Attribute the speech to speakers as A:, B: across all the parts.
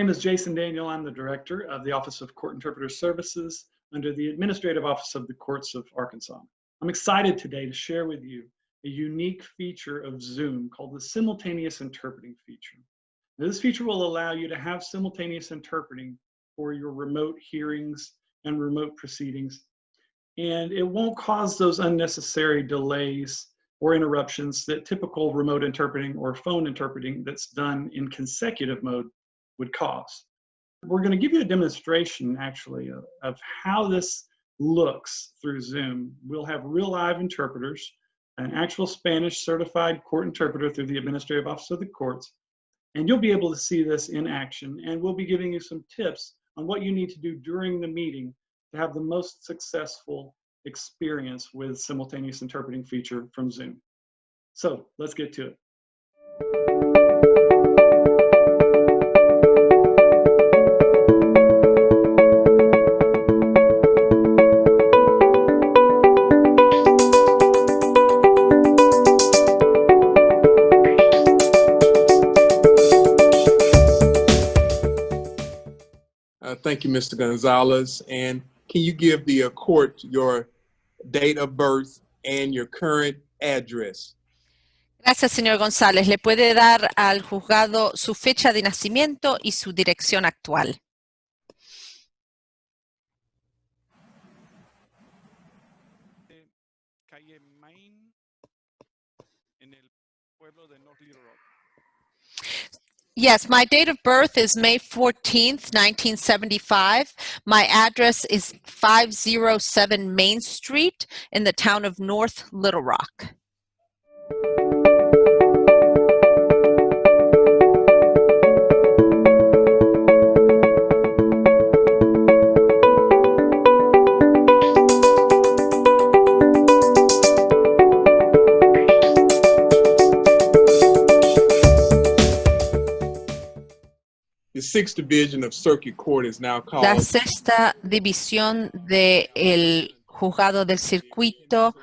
A: name is Jason Daniel. I'm the director of the Office of Court Interpreter Services under the Administrative Office of the Courts of Arkansas. I'm excited today to share with you a unique feature of Zoom called the Simultaneous Interpreting feature. Now, this feature will allow you to have simultaneous interpreting for your remote hearings and remote proceedings, and it won't cause those unnecessary delays or interruptions that typical remote interpreting or phone interpreting that's done in consecutive mode would cause. We're going to give you a demonstration actually of how this looks through Zoom. We'll have real live interpreters, an actual Spanish certified court interpreter through the Administrative Office of the Courts, and you'll be able to see this in action, and we'll be giving you some tips on what you need to do during the meeting to have the most successful experience with simultaneous interpreting feature from Zoom. So let's get to it.
B: Thank you, Mr. Gonzalez. And can you give the court your date of birth and your current address?
C: Gracias, señor González. ¿Le puede dar al juzgado su fecha de nacimiento y su dirección actual?
D: Calle Main, en el pueblo de North Little Rock.
C: Yes, my date of birth is May 14th, 1975. My address is 507 Main Street in the town of North Little Rock.
B: The sixth division of circuit court is now called.
C: La sexta división del juzgado del circuito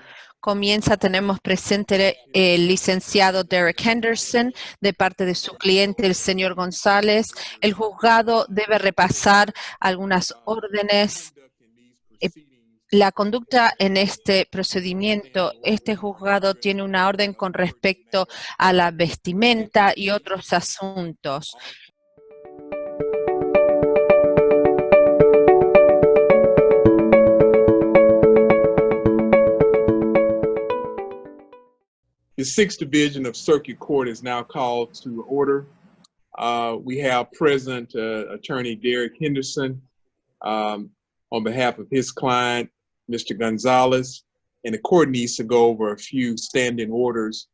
C: comienza. Tenemos presente el licenciado Derek Henderson de parte de su cliente, el señor González. El juzgado debe repasar algunas órdenes. La conducta en este procedimiento, este juzgado tiene una orden con respecto a la vestimenta y otros asuntos.
B: The sixth division of circuit court is now called to order. We have present Attorney Derek Henderson on behalf of his client, Mr. Gonzalez, and the court needs to go over a few standing orders.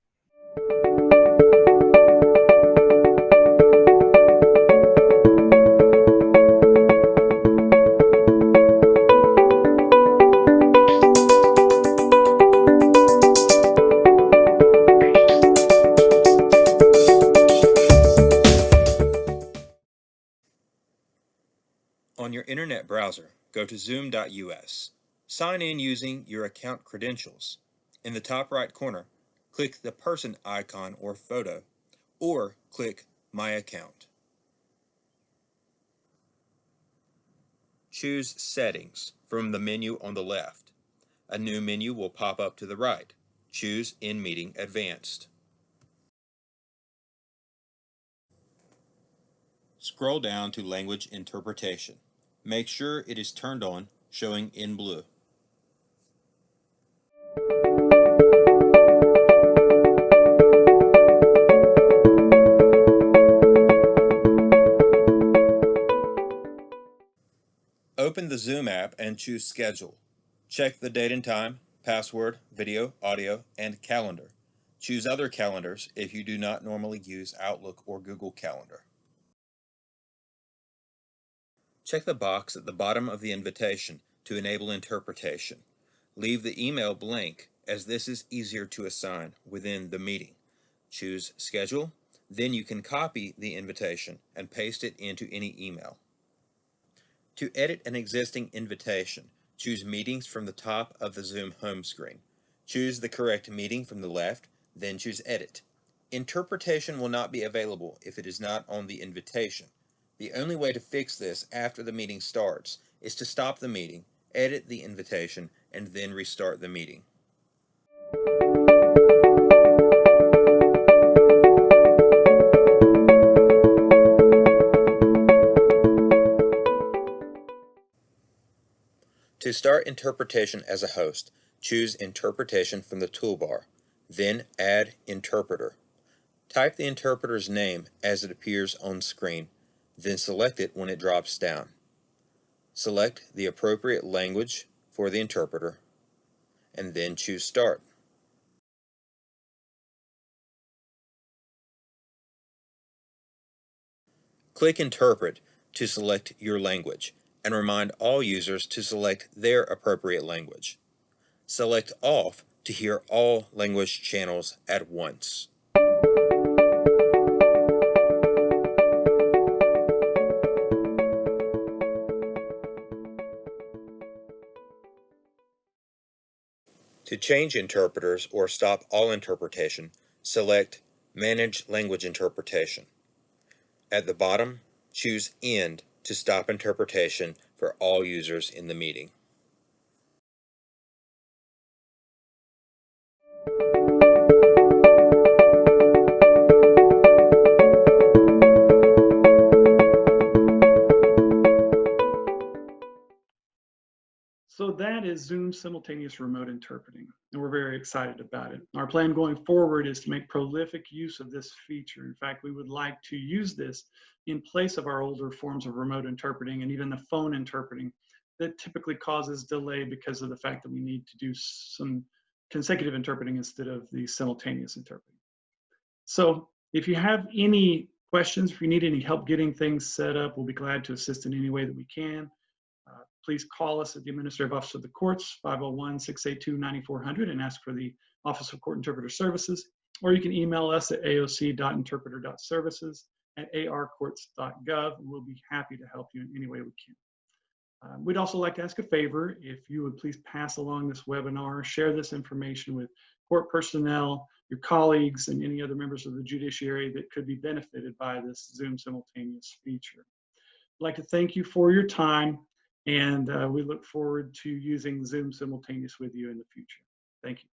E: On your internet browser, go to zoom.us. Sign in using your account credentials. In the top right corner, click the person icon or photo, or click My Account. Choose Settings from the menu on the left. A new menu will pop up to the right. Choose In-Meeting Advanced. Scroll down to Language Interpretation. Make sure it is turned on, showing in blue. Open the Zoom app and choose Schedule. Check the date and time, password, video, audio, and calendar. Choose other calendars if you do not normally use Outlook or Google Calendar. Check the box at the bottom of the invitation to enable interpretation. Leave the email blank, as this is easier to assign within the meeting. Choose Schedule, then you can copy the invitation and paste it into any email. To edit an existing invitation, choose Meetings from the top of the Zoom home screen. Choose the correct meeting from the left, then choose Edit. Interpretation will not be available if it is not on the invitation. The only way to fix this after the meeting starts is to stop the meeting, edit the invitation, and then restart the meeting. To start interpretation as a host, choose Interpretation from the toolbar, then add Interpreter. Type the interpreter's name as it appears on screen, then select it when it drops down. Select the appropriate language for the interpreter, and then choose Start. Click Interpret to select your language, and remind all users to select their appropriate language. Select Off to hear all language channels at once. To change interpreters or stop all interpretation, select Manage Language Interpretation. At the bottom, choose End to stop interpretation for all users in the meeting.
A: So that is Zoom Simultaneous Remote Interpreting, and we're very excited about it. Our plan going forward is to make prolific use of this feature. In fact, we would like to use this in place of our older forms of remote interpreting and even the phone interpreting that typically causes delay because of the fact that we need to do some consecutive interpreting instead of the simultaneous interpreting. So if you have any questions, if you need any help getting things set up, we'll be glad to assist in any way that we can. Please call us at the Administrative Office of the Courts, 501-682-9400, and ask for the Office of Court Interpreter Services, or you can email us at aoc.interpreter.services@arcourts.gov, and we'll be happy to help you in any way we can. We'd also like to ask a favor. If you would please pass along this webinar, share this information with court personnel, your colleagues, and any other members of the judiciary that could be benefited by this Zoom Simultaneous feature. I'd like to thank you for your time, and we look forward to using Zoom Simultaneous with you in the future. Thank you.